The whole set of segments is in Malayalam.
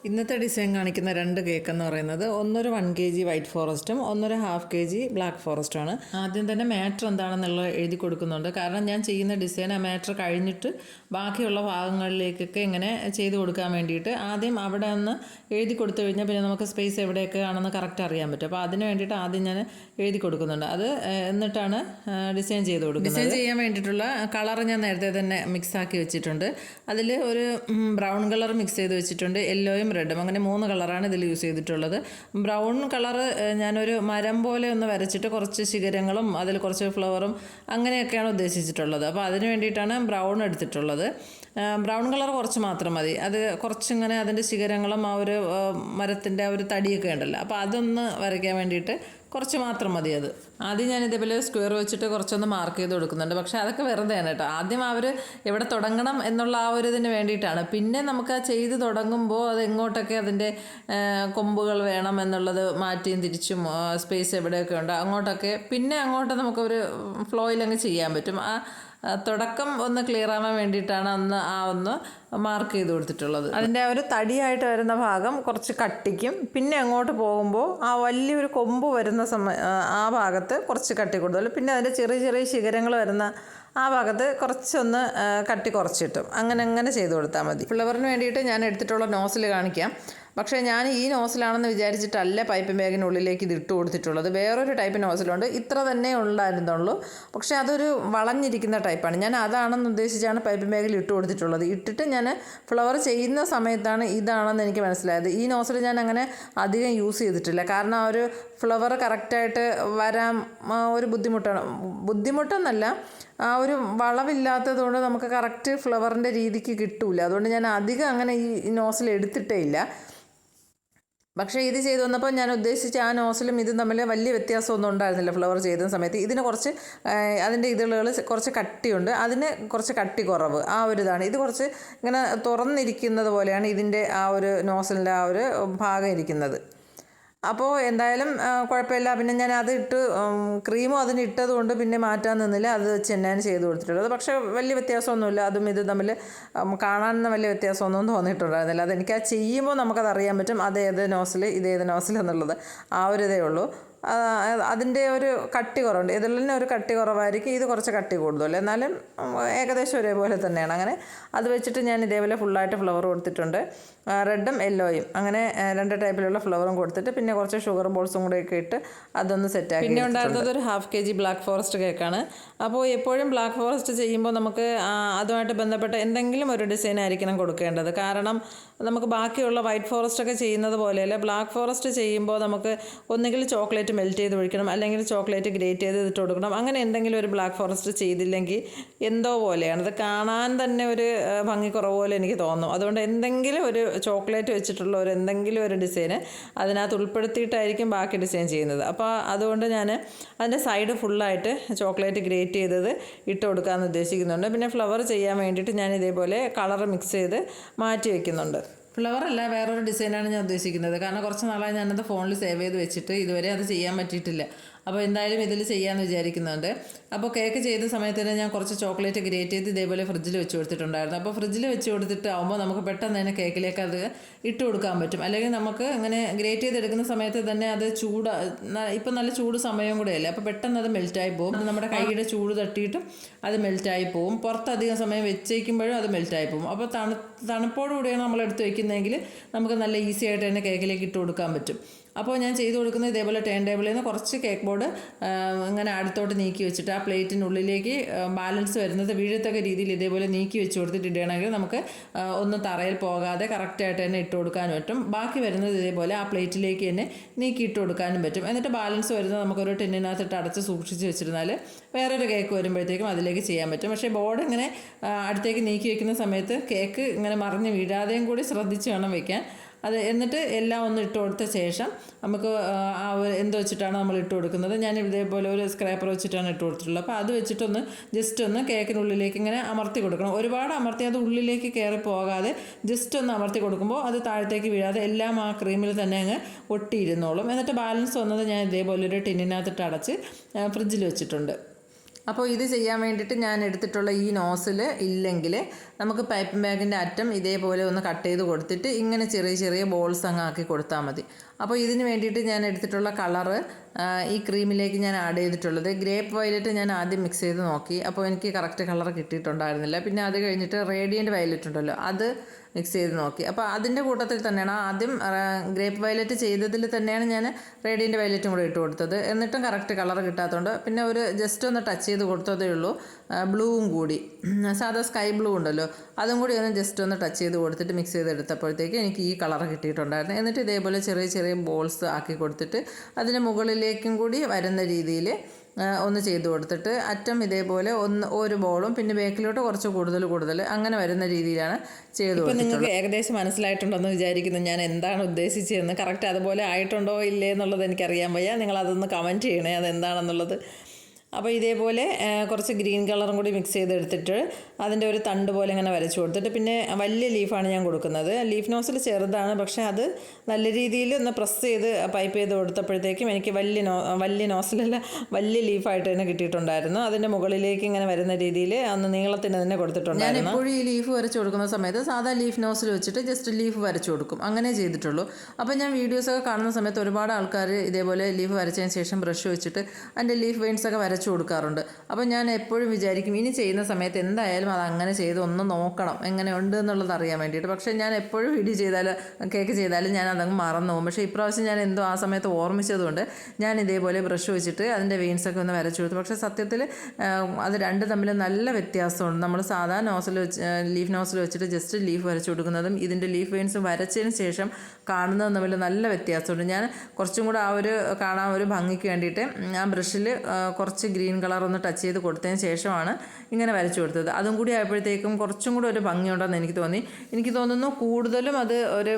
ഇന്നത്തെ ഡിസൈൻ കാണിക്കുന്ന 2 കേക്ക് എന്ന് പറയുന്നത് ഒന്നൊരു 1 kg വൈറ്റ് ഫോറസ്റ്റും ഒന്നൊരു 1/2 kg ബ്ലാക്ക് ഫോറസ്റ്റുമാണ്. ആദ്യം തന്നെ മാറ്റർ എന്താണെന്നുള്ളത് എഴുതി കൊടുക്കുന്നുണ്ട്. കാരണം ഞാൻ ചെയ്യുന്ന ഡിസൈൻ ആ മാറ്റർ കഴിഞ്ഞിട്ട് ബാക്കിയുള്ള ഭാഗങ്ങളിലേക്കൊക്കെ ഇങ്ങനെ ചെയ്ത് കൊടുക്കാൻ വേണ്ടിയിട്ട് ആദ്യം അവിടെ ഒന്ന് എഴുതി കൊടുത്തു കഴിഞ്ഞാൽ പിന്നെ നമുക്ക് സ്പേസ് എവിടെയൊക്കെ ആണെന്ന് കറക്റ്റ് അറിയാൻ പറ്റും. അപ്പോൾ അതിന് വേണ്ടിയിട്ട് ആദ്യം ഞാൻ എഴുതി കൊടുക്കുന്നുണ്ട്. അത് എന്നിട്ടാണ് ഡിസൈൻ ചെയ്ത് കൊടുക്കുന്നത്. ഡിസൈൻ ചെയ്യാൻ വേണ്ടിയിട്ടുള്ള കളർ ഞാൻ നേരത്തെ തന്നെ മിക്സാക്കി വെച്ചിട്ടുണ്ട്. അതിൽ ഒരു ബ്രൗൺ കളർ മിക്സ് ചെയ്ത് വെച്ചിട്ടുണ്ട്, യെല്ലോയും റെഡും, അങ്ങനെ 3 കളറാണ് ഇതിൽ യൂസ് ചെയ്തിട്ടുള്ളത്. ബ്രൗൺ കളർ ഞാനൊരു മരം പോലെ ഒന്ന് വരച്ചിട്ട് കുറച്ച് ശിഖരങ്ങളും അതിൽ കുറച്ച് ഫ്ലവറും അങ്ങനെയൊക്കെയാണ് ഉദ്ദേശിച്ചിട്ടുള്ളത്. അപ്പോൾ അതിന് വേണ്ടിയിട്ടാണ് ബ്രൗൺ എടുത്തിട്ടുള്ളത്. ബ്രൗൺ കളർ കുറച്ച് മാത്രം മതി. അത് കുറച്ചിങ്ങനെ അതിൻ്റെ ശിഖരങ്ങളും ആ ഒരു മരത്തിൻ്റെ ആ ഒരു തടിയൊക്കെ ഉണ്ടല്ലോ, അപ്പോൾ അതൊന്ന് വരയ്ക്കാൻ വേണ്ടിയിട്ട് കുറച്ച് മാത്രം മതി. അത് ആദ്യം ഞാൻ ഇതേപോലെ സ്ക്വയർ വെച്ചിട്ട് കുറച്ചൊന്ന് മാർക്ക് ചെയ്ത് കൊടുക്കുന്നുണ്ട്. പക്ഷേ അതൊക്കെ വെറുതെയാണ് കേട്ടോ. ആദ്യം അവർ എവിടെ തുടങ്ങണം എന്നുള്ള ആ ഒരു ഇതിന് വേണ്ടിയിട്ടാണ്. പിന്നെ നമുക്ക് ആ ചെയ്ത് തുടങ്ങുമ്പോൾ അത് എങ്ങോട്ടൊക്കെ അതിൻ്റെ കൊമ്പുകൾ വേണം എന്നുള്ളത് മാറ്റിയും തിരിച്ചും സ്പേസ് എവിടെയൊക്കെ ഉണ്ട് അങ്ങോട്ടൊക്കെ പിന്നെ അങ്ങോട്ട് നമുക്കൊരു ഫ്ലോയിലങ്ങ് ചെയ്യാൻ പറ്റും. തുടക്കം ഒന്ന് ക്ലിയർ ആവാൻ വേണ്ടിയിട്ടാണ് അന്ന് ഒന്ന് മാർക്ക് ചെയ്ത് കൊടുത്തിട്ടുള്ളത്. അതിൻ്റെ ആ ഒരു തടിയായിട്ട് വരുന്ന ഭാഗം കുറച്ച് കട്ടിക്കും, പിന്നെ അങ്ങോട്ട് പോകുമ്പോൾ ആ വലിയൊരു കൊമ്പ് വരുന്ന ആ ഭാഗത്ത് കുറച്ച് കട്ടി കൂടുതൽ, പിന്നെ അതിൻ്റെ ചെറിയ ചെറിയ ശിഖരങ്ങൾ വരുന്ന ആ ഭാഗത്ത് കുറച്ചൊന്ന് കട്ടി കുറച്ചിട്ടും അങ്ങനെ ചെയ്ത് കൊടുത്താൽ മതി. ഫ്ലവറിന് വേണ്ടിയിട്ട് ഞാൻ എടുത്തിട്ടുള്ള നോസിൽ കാണിക്കാം. പക്ഷേ ഞാൻ ഈ നോസിലാണെന്ന് വിചാരിച്ചിട്ടല്ല പൈപ്പ് ബാഗിനുള്ളിലേക്ക് ഇത് ഇട്ട് കൊടുത്തിട്ടുള്ളത്. വേറൊരു ടൈപ്പ് നോസിലുണ്ട്, ഇത്ര തന്നെ ഉണ്ടായിരുന്നുള്ളൂ. പക്ഷേ അതൊരു വളഞ്ഞിരിക്കുന്ന ടൈപ്പാണ്. ഞാൻ അതാണെന്ന് ഉദ്ദേശിച്ചാണ് പൈപ്പ് ബാഗിൽ ഇട്ട് കൊടുത്തിട്ടുള്ളത്. ഇട്ടിട്ട് ഞാൻ ഫ്ലവർ ചെയ്യുന്ന സമയത്താണ് ഇതാണെന്ന് എനിക്ക് മനസ്സിലായത്. ഈ നോസിൽ ഞാൻ അങ്ങനെ അധികം യൂസ് ചെയ്തിട്ടില്ല. കാരണം ആ ഒരു ഫ്ലവർ കറക്റ്റായിട്ട് വരാൻ ഒരു ബുദ്ധിമുട്ടെന്നല്ല, ആ ഒരു വളവില്ലാത്തത് കൊണ്ട് നമുക്ക് കറക്റ്റ് ഫ്ലവറിൻ്റെ രീതിക്ക് കിട്ടൂല. അതുകൊണ്ട് ഞാൻ അധികം അങ്ങനെ ഈ നോസിൽ എടുത്തിട്ടേ ഇല്ല. പക്ഷേ ഇത് ചെയ്ത് വന്നപ്പോൾ ഞാൻ ഉദ്ദേശിച്ച ആ നോസിലും ഇതും തമ്മിൽ വലിയ വ്യത്യാസമൊന്നും ഉണ്ടായിരുന്നില്ല. ഫ്ലവർ ചെയ്ത സമയത്ത് ഇതിന് കുറച്ച് അതിൻ്റെ ഇതളുകൾ കുറച്ച് കട്ടിയുണ്ട്, അതിന് കുറച്ച് കട്ടി കുറവ്, ആ ഒരു ഇതാണ്. ഇത് കുറച്ച് ഇങ്ങനെ തുറന്നിരിക്കുന്നത് പോലെയാണ് ഇതിൻ്റെ ആ ഒരു നോസിലിൻ്റെ ആ ഒരു ഭാഗം ഇരിക്കുന്നത്. അപ്പോൾ എന്തായാലും കുഴപ്പമില്ല. പിന്നെ ഞാൻ അത് ഇട്ട് ക്രീമും അതിന് ഇട്ടത് കൊണ്ട് പിന്നെ മാറ്റാൻ നിന്നില്ല. അത് വെച്ച് തന്നെയാണ് ചെയ്ത് കൊടുത്തിട്ടുള്ളത്. പക്ഷേ വലിയ വ്യത്യാസമൊന്നുമില്ല. അതും ഇത് തമ്മിൽ കാണാൻ വലിയ വ്യത്യാസമൊന്നും തോന്നിയിട്ടുണ്ടായിരുന്നില്ല. അതെനിക്ക് ആ ചെയ്യുമ്പോൾ നമുക്കത് അറിയാൻ പറ്റും അതേത് നോസിൽ ഇതേത് നോസിൽ എന്നുള്ളത്. ആ ഒരു ഇതേ ഉള്ളൂ. അതിൻ്റെ ഒരു കട്ടി കുറവുണ്ട്. ഇതിൽ തന്നെ ഒരു കട്ടി കുറവായിരിക്കും, ഇത് കുറച്ച് കട്ടി കൂടുതൽ, എന്നാലും ഏകദേശം ഒരേപോലെ തന്നെയാണ്. അങ്ങനെ അത് വെച്ചിട്ട് ഞാൻ ഇതേപോലെ ഫുള്ളായിട്ട് ഫ്ലവർ കൊടുത്തിട്ടുണ്ട്. റെഡും യെല്ലോയും അങ്ങനെ 2 ടൈപ്പിലുള്ള ഫ്ലവറും കൊടുത്തിട്ട് പിന്നെ കുറച്ച് ഷുഗർ ബോൾസും കൂടെ ഒക്കെ ഇട്ട് അതൊന്ന് സെറ്റാക്കി. പിന്നെ ഉണ്ടായിരുന്നത് ഒരു 1/2 kg ബ്ലാക്ക് ഫോറസ്റ്റ് കേക്കാണ്. അപ്പോൾ എപ്പോഴും ബ്ലാക്ക് ഫോറസ്റ്റ് ചെയ്യുമ്പോൾ നമുക്ക് അതുമായിട്ട് ബന്ധപ്പെട്ട എന്തെങ്കിലും ഒരു ഡിസൈൻ ആയിരിക്കണം കൊടുക്കേണ്ടത്. കാരണം നമുക്ക് ബാക്കിയുള്ള വൈറ്റ് ഫോറസ്റ്റ് ഒക്കെ ചെയ്യുന്നത് പോലെയല്ല, ബ്ലാക്ക് ഫോറസ്റ്റ് ചെയ്യുമ്പോൾ നമുക്ക് ഒന്നുകിൽ ചോക്ലേറ്റ് മെൽറ്റ് ചെയ്ത് ഒഴിക്കണം, അല്ലെങ്കിൽ ചോക്ലേറ്റ് ഗ്രേറ്റ് ചെയ്ത് ഇട്ട് കൊടുക്കണം. അങ്ങനെ എന്തെങ്കിലും ഒരു ബ്ലാക്ക് ഫോറസ്റ്റ് ചെയ്തില്ലെങ്കിൽ എന്തോ പോലെയാണ്, അത് കാണാൻ തന്നെ ഒരു ഭംഗിക്കുറവ് പോലെ എനിക്ക് തോന്നും. അതുകൊണ്ട് എന്തെങ്കിലും ഒരു ചോക്ലേറ്റ് വെച്ചിട്ടുള്ള എന്തെങ്കിലും ഒരു ഡിസൈന് അതിനകത്ത് ഉൾപ്പെടുത്തിയിട്ടായിരിക്കും ബാക്കി ഡിസൈൻ ചെയ്യുന്നത്. അപ്പോൾ അതുകൊണ്ട് ഞാൻ അതിൻ്റെ സൈഡ് ഫുള്ളായിട്ട് ചോക്ലേറ്റ് ഗ്രേറ്റ് ചെയ്തത് ഇട്ട് കൊടുക്കാമെന്ന് ഉദ്ദേശിക്കുന്നുണ്ട്. പിന്നെ ഫ്ലവർ ചെയ്യാൻ വേണ്ടിയിട്ട് ഞാൻ ഇതേപോലെ കളർ മിക്സ് ചെയ്ത് മാറ്റി വയ്ക്കുന്നുണ്ട്. ഫ്ലവറല്ല, വേറൊരു ഡിസൈനാണ് ഞാൻ ഉദ്ദേശിക്കുന്നത്. കാരണം കുറച്ച് നാളായി ഞാനത് ഫോണിൽ സേവ് ചെയ്ത് വെച്ചിട്ട് ഇതുവരെ അത് ചെയ്യാൻ പറ്റിയിട്ടില്ല. അപ്പോൾ എന്തായാലും ഇതിൽ ചെയ്യാമെന്ന് വിചാരിക്കുന്നുണ്ട്. അപ്പോൾ കേക്ക് ചെയ്ത സമയത്ത് തന്നെ ഞാൻ കുറച്ച് ചോക്ലേറ്റ് ഗ്രേറ്റ് ചെയ്ത് ഇതേപോലെ ഫ്രിഡ്ജിൽ വെച്ച് കൊടുത്തിട്ടുണ്ടായിരുന്നു. അപ്പോൾ ഫ്രിഡ്ജിൽ വെച്ച് കൊടുത്തിട്ടാകുമ്പോൾ നമുക്ക് പെട്ടെന്ന് തന്നെ കേക്കിലേക്ക് അത് ഇട്ട് കൊടുക്കാൻ പറ്റും. അല്ലെങ്കിൽ നമുക്ക് ഇങ്ങനെ ഗ്രേറ്റ് ചെയ്തെടുക്കുന്ന സമയത്ത് തന്നെ അത് ഇപ്പം നല്ല ചൂട് സമയം കൂടെയല്ലേ, അപ്പോൾ പെട്ടെന്ന് അത് മെൽറ്റായി പോകും. അത് നമ്മുടെ കൈയുടെ ചൂട് തട്ടിയിട്ടും അത് മെൽറ്റായി പോകും. പുറത്തധികം സമയം വെച്ചേക്കുമ്പോഴും അത് മെൽറ്റായി പോകും. അപ്പോൾ തണുപ്പോടുകൂടിയാണ് നമ്മൾ എടുത്ത് വയ്ക്കുന്നതെങ്കിൽ നമുക്ക് നല്ല ഈസി ആയിട്ട് തന്നെ കേക്കിലേക്ക് ഇട്ട് കൊടുക്കാൻ പറ്റും. അപ്പോൾ ഞാൻ ചെയ്ത് കൊടുക്കുന്നത് ഇതേപോലെ ടേൺ ടേബിളിൽ നിന്ന് കുറച്ച് കേക്ക് ബോർഡ് ഇങ്ങനെ അടുത്തോട്ട് നീക്കി വെച്ചിട്ട് ആ പ്ലേറ്റിനുള്ളിലേക്ക് ബാലൻസ് വരുന്നത് വീഴത്തക്ക രീതിയിൽ ഇതേപോലെ നീക്കി വെച്ച് കൊടുത്തിട്ട് ഇടുകയാണെങ്കിൽ നമുക്ക് ഒന്നും തറയിൽ പോകാതെ കറക്റ്റായിട്ട് തന്നെ ഇട്ട് കൊടുക്കാനും പറ്റും. ബാക്കി വരുന്നത് ഇതേപോലെ ആ പ്ലേറ്റിലേക്ക് തന്നെ നീക്കി ഇട്ട് കൊടുക്കാനും പറ്റും. എന്നിട്ട് ബാലൻസ് വരുന്നത് നമുക്കൊരു ടിന്നിനകത്തിട്ട് അടച്ച് സൂക്ഷിച്ച് വെച്ചിരുന്നാൽ വേറൊരു കേക്ക് വരുമ്പോഴത്തേക്കും അതിലേക്ക് ചെയ്യാൻ പറ്റും. പക്ഷേ ബോർഡ് ഇങ്ങനെ അടുത്തേക്ക് നീക്കി വെക്കുന്ന സമയത്ത് കേക്ക് ഇങ്ങനെ മറിഞ്ഞ് വീഴാതെയും കൂടി ശ്രദ്ധിച്ച് വേണം വയ്ക്കാൻ. അത് എന്നിട്ട് എല്ലാം ഒന്ന് ഇട്ട് കൊടുത്ത ശേഷം നമുക്ക് എന്ത് വെച്ചിട്ടാണ് നമ്മൾ ഇട്ട് കൊടുക്കുന്നത്, ഞാൻ ഇതേപോലെ ഒരു സ്ക്രാപ്പർ വെച്ചിട്ടാണ് ഇട്ട് കൊടുത്തിട്ടുള്ളത്. അപ്പോൾ അത് വെച്ചിട്ടൊന്ന് ജസ്റ്റ് ഒന്ന് കേക്കിനുള്ളിലേക്ക് ഇങ്ങനെ അമർത്തി കൊടുക്കണം. ഒരുപാട് അമർത്തി അത് ഉള്ളിലേക്ക് കയറി പോകാതെ ജസ്റ്റ് ഒന്ന് അമർത്തി കൊടുക്കുമ്പോൾ അത് താഴത്തേക്ക് വീഴാതെ എല്ലാം ആ ക്രീമിൽ തന്നെ അങ്ങ് ഒട്ടിയിരുന്നോളും. എന്നിട്ട് ബാലൻസ് വന്നത് ഞാൻ ഇതേപോലെ ഒരു ടിന്നിനകത്തിട്ട് അടച്ച് ഫ്രിഡ്ജിൽ വെച്ചിട്ടുണ്ട്. അപ്പോൾ ഇത് ചെയ്യാൻ വേണ്ടിയിട്ട് ഞാൻ എടുത്തിട്ടുള്ള ഈ നോസിൽ ഇല്ലെങ്കിൽ നമുക്ക് പൈപ്പ് ബാഗിൻ്റെ അറ്റം ഇതേപോലെ ഒന്ന് കട്ട് ചെയ്ത് കൊടുത്തിട്ട് ഇങ്ങനെ ചെറിയ ചെറിയ ബോൾസ് അങ്ങ് ആക്കി കൊടുത്താൽ മതി. അപ്പോൾ ഇതിന് വേണ്ടിയിട്ട് ഞാൻ എടുത്തിട്ടുള്ള കളറ് ഈ ക്രീമിലേക്ക് ഞാൻ ആഡ് ചെയ്തിട്ടുള്ളത് ഗ്രേപ്പ് വയലറ്റ് ഞാൻ ആദ്യം മിക്സ് ചെയ്ത് നോക്കി. അപ്പോൾ എനിക്ക് കറക്റ്റ് കളർ കിട്ടിയിട്ടുണ്ടായിരുന്നില്ല. പിന്നെ അത് കഴിഞ്ഞിട്ട് റേഡിയൻറ്റ് വയലറ്റ് ഉണ്ടല്ലോ അത് മിക്സ് ചെയ്ത് നോക്കി. അപ്പോൾ അതിൻ്റെ കൂട്ടത്തിൽ തന്നെയാണ് ആദ്യം ഗ്രേപ്പ് വയലറ്റ് ചെയ്തതിൽ തന്നെയാണ് ഞാൻ റേഡിയൻറ്റ് വയലറ്റും കൂടെ ഇട്ട് കൊടുത്തത്. എന്നിട്ടും കറക്റ്റ് കളർ കിട്ടാത്തതുകൊണ്ട് പിന്നെ ഒരു ജസ്റ്റ് ഒന്ന് ടച്ച് ചെയ്ത് കൊടുത്തതേ ഉള്ളൂ. ബ്ലൂവും കൂടി സാധാ സ്കൈ ബ്ലൂ ഉണ്ടല്ലോ അതും കൂടി ഒന്ന് ജസ്റ്റ് ഒന്ന് ടച്ച് ചെയ്ത് കൊടുത്തിട്ട് മിക്സ് ചെയ്തെടുത്തപ്പോഴത്തേക്ക് എനിക്ക് ഈ കളർ കിട്ടിയിട്ടുണ്ടായിരുന്നു. എന്നിട്ട് ഇതേപോലെ ചെറിയ ചെറിയ ബോൾസ് ആക്കി കൊടുത്തിട്ട് അതിന് മുകളിലേക്കും കൂടി വരുന്ന രീതിയിൽ ഒന്ന് ചെയ്ത് കൊടുത്തിട്ട് അറ്റം ഇതേപോലെ ഒരു ബോളും പിന്നെ ബേക്കിലോട്ട് കുറച്ച് കൂടുതൽ അങ്ങനെ വരുന്ന രീതിയിലാണ് ചെയ്ത് കൊടുത്തത്. നിങ്ങൾക്ക് ഏകദേശം മനസ്സിലായിട്ടുണ്ടെന്ന് വിചാരിക്കുന്നു ഞാൻ എന്താണ് ഉദ്ദേശിച്ചതെന്ന്. കറക്റ്റ് അതുപോലെ ആയിട്ടുണ്ടോ ഇല്ലേ എന്നുള്ളത് എനിക്കറിയാൻ വയ്യ. നിങ്ങളതൊന്ന് കമൻറ്റ് ചെയ്യണേ അതെന്താണെന്നുള്ളത്. അപ്പോൾ ഇതേപോലെ കുറച്ച് ഗ്രീൻ കളറും കൂടി മിക്സ് ചെയ്തെടുത്തിട്ട് അതിൻ്റെ ഒരു തണ്ട് പോലെ ഇങ്ങനെ വരച്ച് കൊടുത്തിട്ട് പിന്നെ വലിയ ലീഫാണ് ഞാൻ കൊടുക്കുന്നത്. ലീഫ് നോസിൽ ചെറുതാണ്, പക്ഷേ അത് നല്ല രീതിയിൽ ഒന്ന് പ്രസ് ചെയ്ത് പൈപ്പ് ചെയ്ത് കൊടുത്തപ്പോഴത്തേക്കും എനിക്ക് വലിയ നോസിലല്ല വലിയ ലീഫായിട്ട് തന്നെ കിട്ടിയിട്ടുണ്ടായിരുന്നു. അതിൻ്റെ മുകളിലേക്ക് ഇങ്ങനെ വരുന്ന രീതിയിൽ ഒന്ന് നീളത്തിന് തന്നെ കൊടുത്തിട്ടുണ്ടായിരുന്നു. ഞാൻ എപ്പോഴും ഈ ലീഫ് വരച്ച് കൊടുക്കുന്ന സമയത്ത് സാധാ ലീഫ് നോസിൽ വെച്ചിട്ട് ജസ്റ്റ് ലീഫ് വരച്ച് കൊടുക്കും, അങ്ങനെ ചെയ്തിട്ടുള്ളൂ. അപ്പോൾ ഞാൻ വീഡിയോസൊക്കെ കാണുന്ന സമയത്ത് ഒരുപാട് ആൾക്കാർ ഇതേപോലെ ലീഫ് വരച്ചതിന് ശേഷം ബ്രഷ് വെച്ചിട്ട് അതിൻ്റെ ലീഫ് വെയിൻസൊക്കെ വരച്ച് കൊടുക്കാറുണ്ട്. അപ്പോൾ ഞാൻ എപ്പോഴും വിചാരിക്കും ഇനി ചെയ്യുന്ന സമയത്ത് എന്തായാലും അത് അങ്ങനെ ചെയ്ത് ഒന്ന് നോക്കണം എങ്ങനെയുണ്ട് എന്നുള്ളത് അറിയാൻ വേണ്ടിയിട്ട്. പക്ഷേ ഞാൻ എപ്പോഴും വീഡിയോ ചെയ്താലും കേക്ക് ചെയ്താലും ഞാൻ അതങ്ങ് മറന്നു പോകും. പക്ഷേ ഇപ്രാവശ്യം ഞാൻ എന്തോ ആ സമയത്ത് ഓർമ്മിച്ചതുകൊണ്ട് ഞാൻ ഇതേപോലെ ബ്രഷ് വെച്ചിട്ട് അതിൻ്റെ വെയിൻസൊക്കെ ഒന്ന് വരച്ചു കൊടുത്തു. പക്ഷേ സത്യത്തിൽ അത് രണ്ട് തമ്മിൽ നല്ല വ്യത്യാസമുണ്ട്. നമ്മൾ സാധാ നോസിൽ വെച്ച് ലീഫ് നോസിൽ വെച്ചിട്ട് ജസ്റ്റ് ലീഫ് വരച്ചു കൊടുക്കുന്നതും ഇതിൻ്റെ ലീഫ് വെയിൻസും വരച്ചതിന് ശേഷം കാണുന്നതും തമ്മിൽ നല്ല വ്യത്യാസമുണ്ട്. ഞാൻ കുറച്ചും കൂടെ കാണാൻ ഒരു ഭംഗിക്ക് വേണ്ടിയിട്ട് ആ ബ്രഷിൽ കുറച്ച് ഗ്രീൻ കളർ ഒന്ന് ടച്ച് ചെയ്ത് കൊടുത്തതിന് ശേഷമാണ് ഇങ്ങനെ വരച്ചു കൊടുത്തത്. അതും കൂടി ആയപ്പോഴത്തേക്കും കുറച്ചും കൂടെ ഒരു ഭംഗിയുണ്ടെന്ന് എനിക്ക് തോന്നി. എനിക്ക് തോന്നുന്നു കൂടുതലും അത് ഒരു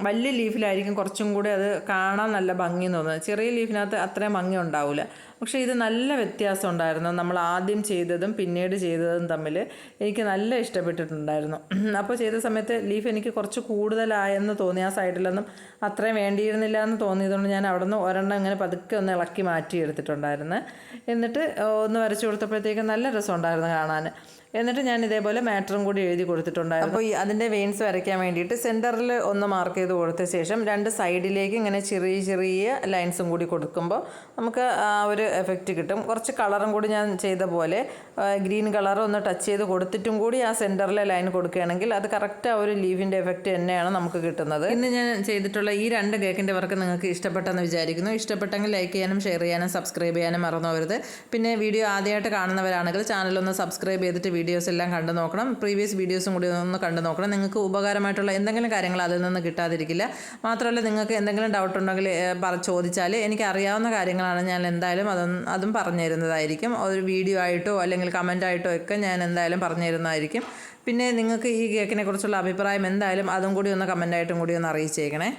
വലിയ ലീഫിലായിരിക്കും കുറച്ചും കൂടെ അത് കാണാൻ നല്ല ഭംഗിയെന്ന് തോന്നുന്നത്. ചെറിയ ലീഫിനകത്ത് അത്രയും ഭംഗി ഉണ്ടാവില്ല. പക്ഷേ ഇത് നല്ല വ്യത്യാസം ഉണ്ടായിരുന്നു. നമ്മൾ ആദ്യം ചെയ്തതും പിന്നീട് ചെയ്തതും തമ്മിൽ എനിക്ക് നല്ല ഇഷ്ടപ്പെട്ടിട്ടുണ്ടായിരുന്നു. അപ്പോൾ ചെയ്ത സമയത്ത് ലീഫ് എനിക്ക് കുറച്ച് കൂടുതലായെന്ന് തോന്നി. ആ സൈഡിലൊന്നും അത്രയും വേണ്ടിയിരുന്നില്ല എന്ന് തോന്നിയതുകൊണ്ട് ഞാൻ അവിടെ നിന്ന് ഒരെണ്ണം ഇങ്ങനെ പതുക്കെ ഒന്ന് ഇളക്കി മാറ്റിയെടുത്തിട്ടുണ്ടായിരുന്നു. എന്നിട്ട് ഒന്ന് വരച്ചു കൊടുത്തപ്പോഴത്തേക്കും നല്ല രസമുണ്ടായിരുന്നു കാണാൻ. എന്നിട്ട് ഞാൻ ഇതേപോലെ മാറ്ററും കൂടി എഴുതി കൊടുത്തിട്ടുണ്ടായിരുന്നു. അപ്പോൾ അതിൻ്റെ വെയിൻസ് വരയ്ക്കാൻ വേണ്ടിയിട്ട് സെൻറ്ററിൽ ഒന്ന് മാർക്ക് ചെയ്ത് കൊടുത്ത ശേഷം രണ്ട് സൈഡിലേക്ക് ഇങ്ങനെ ചെറിയ ചെറിയ ലൈൻസും കൂടി കൊടുക്കുമ്പോൾ നമുക്ക് ആ ഒരു എഫക്റ്റ് കിട്ടും. കുറച്ച് കളറും കൂടി ഞാൻ ചെയ്ത പോലെ ഗ്രീൻ കളർ ഒന്ന് ടച്ച് ചെയ്ത് കൊടുത്തിട്ടും കൂടി ആ സെൻറ്ററിലെ ലൈൻ കൊടുക്കുകയാണെങ്കിൽ അത് കറക്റ്റ് ആ ഒരു ലീഫിൻ്റെ എഫക്റ്റ് തന്നെയാണ് നമുക്ക് കിട്ടുന്നത്. ഇന്ന് ഞാൻ ചെയ്തിട്ടുള്ള ഈ രണ്ട് കേക്കിൻ്റെ വർക്ക് നിങ്ങൾക്ക് ഇഷ്ടപ്പെട്ടെന്ന് വിചാരിക്കുന്നു. ഇഷ്ടപ്പെട്ടെങ്കിൽ ലൈക്ക് ചെയ്യാനും ഷെയർ ചെയ്യാനും സബ്സ്ക്രൈബ് ചെയ്യാനും മറന്നു പോകരുത്. പിന്നെ വീഡിയോ ആദ്യമായിട്ട് കാണുന്നവരാണെങ്കിൽ ചാനലൊന്ന് സബ്സ്ക്രൈബ് ചെയ്തിട്ട് വീഡിയോസ് എല്ലാം കണ്ടു നോക്കണം. പ്രീവിയസ് വീഡിയോസും കൂടി ഒന്ന് കണ്ടു നോക്കണം. നിങ്ങൾക്ക് ഉപകാരമായിട്ടുള്ള എന്തെങ്കിലും കാര്യങ്ങൾ അതിൽ നിന്ന് കിട്ടാതിരിക്കില്ല. മാത്രമല്ല നിങ്ങൾക്ക് എന്തെങ്കിലും ഡൗട്ട് ഉണ്ടെങ്കിൽ ചോദിച്ചാൽ എനിക്ക് അറിയാവുന്ന കാര്യങ്ങളാണ് ഞാൻ എന്തായാലും അതും പറഞ്ഞു തരുന്നതായിരിക്കും. ഒരു വീഡിയോ ആയിട്ടോ അല്ലെങ്കിൽ കമൻ്റ് ആയിട്ടോ ഒക്കെ ഞാൻ എന്തായാലും പറഞ്ഞു തരുന്നതായിരിക്കും. പിന്നെ നിങ്ങൾക്ക് ഈ കേക്കിനെ കുറിച്ചുള്ള അഭിപ്രായം എന്തായാലും അതും കൂടി ഒന്ന് കമൻ്റായിട്ടും കൂടി ഒന്ന് അറിയിച്ചേക്കണേ.